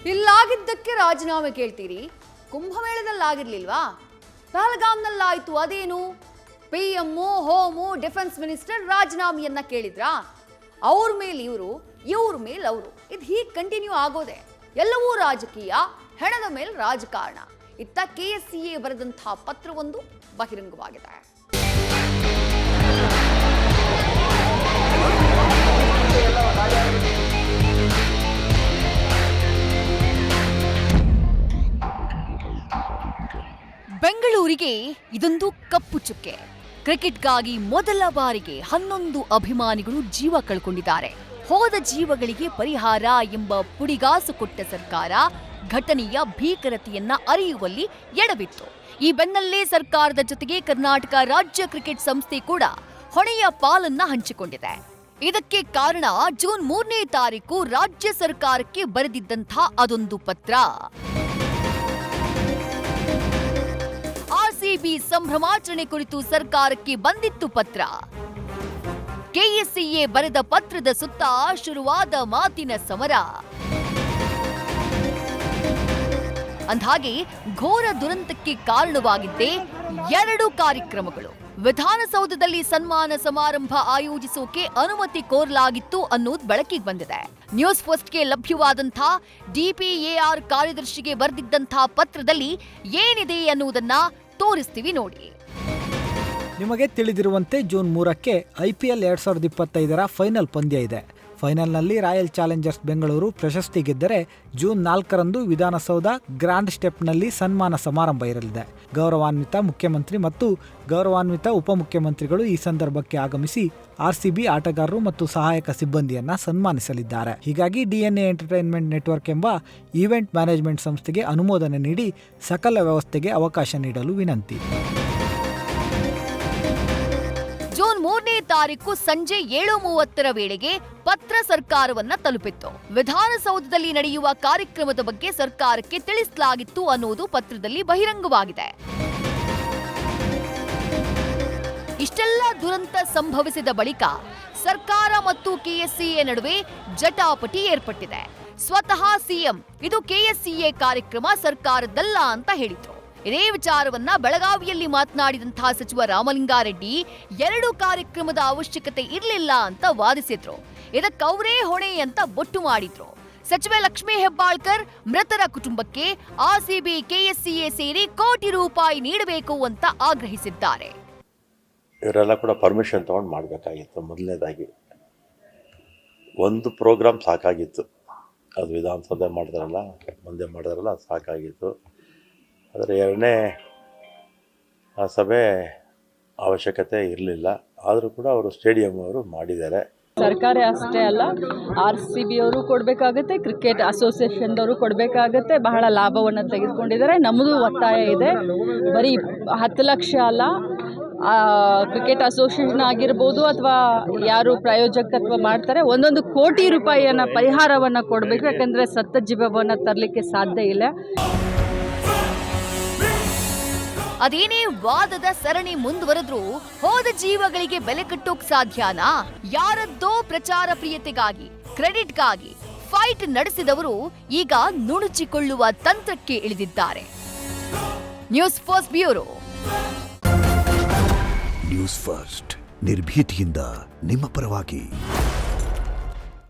ಇಲ್ಲಾಗಿದ್ದಕ್ಕೆ ರಾಜೀನಾಮೆ ಕೇಳ್ತೀರಿ, ಕುಂಭಮೇಳದಲ್ಲಿ ಆಗಿರ್ಲಿಲ್ವಾ? ಪಹಲ್ಗಾಮ್ನಲ್ಲಾಯ್ತು, ಅದೇನು? PM, ಹೋಮು, ಡಿಫೆನ್ಸ್ ಮಿನಿಸ್ಟರ್ ರಾಜೀನಾಮೆಯನ್ನ ಕೇಳಿದ್ರಾ? ಅವ್ರ ಮೇಲೆ ಇವ್ರ ಮೇಲೆ ಅವರು, ಇದು ಹೀಗೆ ಕಂಟಿನ್ಯೂ ಆಗೋದೆ. ಎಲ್ಲವೂ ರಾಜಕೀಯ, ಹೆಣದ ಮೇಲೆ ರಾಜಕಾರಣ. ಇತ್ತ KSCA ಬರೆದಂತಹ ಪತ್ರವೊಂದು ಬಹಿರಂಗವಾಗಿದೆ. ಬೆಂಗಳೂರಿಗೆ ಇದೊಂದು ಕಪ್ಪು ಚುಕ್ಕೆ. ಕ್ರಿಕೆಟ್ಗಾಗಿ ಮೊದಲ ಬಾರಿಗೆ 11 ಅಭಿಮಾನಿಗಳು ಜೀವ ಕಳ್ಕೊಂಡಿದ್ದಾರೆ. ಹೋದ ಜೀವಗಳಿಗೆ ಪರಿಹಾರ ಎಂಬ ಪುಡಿಗಾಸು ಕೊಟ್ಟ ಸರ್ಕಾರ ಘಟನೆಯ ಭೀಕರತೆಯನ್ನ ಅರಿಯುವಲ್ಲಿ ಎಡವಿತ್ತು. ಈ ಬೆನ್ನಲ್ಲೇ ಸರ್ಕಾರದ ಜೊತೆಗೆ ಕರ್ನಾಟಕ ರಾಜ್ಯ ಕ್ರಿಕೆಟ್ ಸಂಸ್ಥೆ ಕೂಡ ಹೊಣೆಯ ಪಾಲನ್ನ ಹಂಚಿಕೊಂಡಿದೆ. ಇದಕ್ಕೆ ಕಾರಣ ಜೂನ್ 3ನೇ ತಾರೀಕು ರಾಜ್ಯ ಸರ್ಕಾರಕ್ಕೆ ಬರೆದಿದ್ದಂಥ ಅದೊಂದು ಪತ್ರ. RCB ಸಂಭ್ರಮಾಚರಣೆ ಕುರಿತು ಸರ್ಕಾರಕ್ಕೆ ಬಂದಿತ್ತು ಪತ್ರ. KSCA ಬರೆದ ಪತ್ರದ ಸುತ್ತ ಶುರುವಾದ ಮಾತಿನ ಸಮರ. ಅಂದ್ಹಾಗೆ ಘೋರ ದುರಂತಕ್ಕೆ ಕಾರಣವಾಗಿದ್ದೇ 2 ಕಾರ್ಯಕ್ರಮಗಳು. ವಿಧಾನಸೌಧದಲ್ಲಿ ಸನ್ಮಾನ ಸಮಾರಂಭ ಆಯೋಜಿಸೋಕೆ ಅನುಮತಿ ಕೋರಲಾಗಿತ್ತು ಅನ್ನೋದು ಬೆಳಕಿಗೆ ಬಂದಿದೆ. ನ್ಯೂಸ್ ಫಸ್ಟ್ಗೆ ಲಭ್ಯವಾದಂಥ DPAR ಕಾರ್ಯದರ್ಶಿಗೆ ಬರೆದಿದ್ದಂಥ ಪತ್ರದಲ್ಲಿ ಏನಿದೆ ಅನ್ನುವುದನ್ನ ತೋರಿಸ್ತೀವಿ ನೋಡಿ. ನಿಮಗೆ ತಿಳಿದಿರುವಂತೆ ಜೂನ್ 3ಕ್ಕೆ IPL 2025ರ ಫೈನಲ್ ಪಂದ್ಯ ಇದೆ. ಫೈನಲ್ನಲ್ಲಿ ರಾಯಲ್ ಚಾಲೆಂಜರ್ಸ್ ಬೆಂಗಳೂರು ಪ್ರಶಸ್ತಿ ಗೆದ್ದರೆ ಜೂನ್ 4ರಂದು ವಿಧಾನಸೌಧ ಗ್ರ್ಯಾಂಡ್ ಸ್ಟೆಪ್ನಲ್ಲಿ ಸನ್ಮಾನ ಸಮಾರಂಭ ಇರಲಿದೆ. ಗೌರವಾನ್ವಿತ ಮುಖ್ಯಮಂತ್ರಿ ಮತ್ತು ಗೌರವಾನ್ವಿತ ಉಪಮುಖ್ಯಮಂತ್ರಿಗಳು ಈ ಸಂದರ್ಭಕ್ಕೆ ಆಗಮಿಸಿ RCB ಆಟಗಾರರು ಮತ್ತು ಸಹಾಯಕ ಸಿಬ್ಬಂದಿಯನ್ನ ಸನ್ಮಾನಿಸಲಿದ್ದಾರೆ. ಹೀಗಾಗಿ DNA ಎಂಟರ್ಟೈನ್ಮೆಂಟ್ ನೆಟ್ವರ್ಕ್ ಎಂಬ ಈವೆಂಟ್ ಮ್ಯಾನೇಜ್ಮೆಂಟ್ ಸಂಸ್ಥೆಗೆ ಅನುಮೋದನೆ ನೀಡಿ ಸಕಲ ವ್ಯವಸ್ಥೆಗೆ ಅವಕಾಶ ನೀಡಲು ವಿನಂತಿ. ಜೂನ್ 3ನೇ ತಾರೀಕು ಸಂಜೆ 7:30ರ ವೇಳೆಗೆ ಪತ್ರ ಸರ್ಕಾರವನ್ನ ತಲುಪಿತ್ತು. ವಿಧಾನಸೌಧದಲ್ಲಿ ನಡೆಯುವ ಕಾರ್ಯಕ್ರಮದ ಬಗ್ಗೆ ಸರ್ಕಾರಕ್ಕೆ ತಿಳಿಸಲಾಗಿತ್ತು ಅನ್ನೋದು ಪತ್ರದಲ್ಲಿ ಬಹಿರಂಗವಾಗಿದೆ. ಇಷ್ಟೆಲ್ಲ ದುರಂತ ಸಂಭವಿಸಿದ ಬಳಿಕ ಸರ್ಕಾರ ಮತ್ತು KSCA ನಡುವೆ ಜಟಾಪಟಿ ಏರ್ಪಟ್ಟಿದೆ. ಸ್ವತಃ CM ಇದು KSCA ಕಾರ್ಯಕ್ರಮ ಸರ್ಕಾರದಲ್ಲ ಅಂತ ಹೇಳಿದ್ರು. ಇದೇ ವಿಚಾರವನ್ನ ಬೆಳಗಾವಿಯಲ್ಲಿ ಮಾತನಾಡಿದಂತಹ ಸಚಿವ ರಾಮಲಿಂಗಾರೆಡ್ಡಿ 2 ಕಾರ್ಯಕ್ರಮದ ಅವಶ್ಯಕತೆ ಇರಲಿಲ್ಲ ಅಂತ ವಾದಿಸಿದ್ರು. ಇದಕ್ಕವರೇ ಹೊಣೆ ಅಂತ ಬೊಟ್ಟು ಮಾಡಿದ್ರು. ಸಚಿವೆ ಲಕ್ಷ್ಮೀ ಹೆಬ್ಬಾಳ್ಕರ್ ಮೃತರ ಕುಟುಂಬಕ್ಕೆ RCB KSCA ಸೇರಿ ಕೋಟಿ ರೂಪಾಯಿ ನೀಡಬೇಕು ಅಂತ ಆಗ್ರಹಿಸಿದ್ದಾರೆ. ಇವರೆಲ್ಲ ಕೂಡ ಪರ್ಮಿಷನ್ ತಗೊಂಡು ಮಾಡಬೇಕಾಗಿತ್ತು. ಮೊದಲನೇದಾಗಿ ಒಂದು ಪ್ರೋಗ್ರಾಮ್ ಸಾಕಾಗಿತ್ತು, ಅದು ವಿಧಾನಸೌಧ ಮಾಡಿದ್ರಲ್ಲ, ಮುಂದೆ ಮಾಡಿದ್ರಲ್ಲ, ಅದು ಸಾಕಾಗಿತ್ತು. ಆದರೆ 2ನೇ ಸಭೆ ಅವಶ್ಯಕತೆ ಇರಲಿಲ್ಲ. ಆದರೂ ಕೂಡ ಅವರು ಸ್ಟೇಡಿಯಂ ಅವರು ಮಾಡಿದ್ದಾರೆ. ಸರ್ಕಾರ ಅಷ್ಟೇ ಅಲ್ಲ, RCB ಅವರು ಕೊಡಬೇಕಾಗತ್ತೆ, ಕ್ರಿಕೆಟ್ ಅಸೋಸಿಯೇಷನ್ದವರು ಕೊಡಬೇಕಾಗತ್ತೆ. ಬಹಳ ಲಾಭವನ್ನು ತೆಗೆದುಕೊಂಡಿದ್ದಾರೆ. ನಮ್ಮದು ಒತ್ತಾಯ ಇದೆ, ಬರೀ 10 ಲಕ್ಷ ಅಲ್ಲ, ಕ್ರಿಕೆಟ್ ಅಸೋಸಿಯೇಷನ್ ಆಗಿರ್ಬೋದು ಅಥವಾ ಯಾರು ಪ್ರಾಯೋಜಕತ್ವ ಮಾಡ್ತಾರೆ 1 ಕೋಟಿ ರೂಪಾಯಿಯನ್ನು ಪರಿಹಾರವನ್ನು ಕೊಡಬೇಕು. ಯಾಕಂದರೆ ಸತ್ತ ಜೀವವನ್ನು ತರಲಿಕ್ಕೆ ಸಾಧ್ಯ ಇಲ್ಲ. ಅದೇನೇ ವಾದದ ಸರಣಿ ಮುಂದುವರೆದ್ರೂ ಹೋದ ಜೀವಗಳಿಗೆ ಬೆಲೆ ಕಟ್ಟೋಕ್ ಸಾಧ್ಯನಾ? ಯಾರದ್ದೋ ಪ್ರಚಾರ ಪ್ರಿಯತೆಗಾಗಿ, ಕ್ರೆಡಿಟ್ಗಾಗಿ ಫೈಟ್ ನಡೆಸಿದವರು ಈಗ ನುಣುಚಿಕೊಳ್ಳುವ ತಂತ್ರಕ್ಕೆ ಇಳಿದಿದ್ದಾರೆ. News first bureau. News first ನಿರ್ಭೀತಿಯಿಂದ ನಿಮ್ಮ ಪರವಾಗಿ.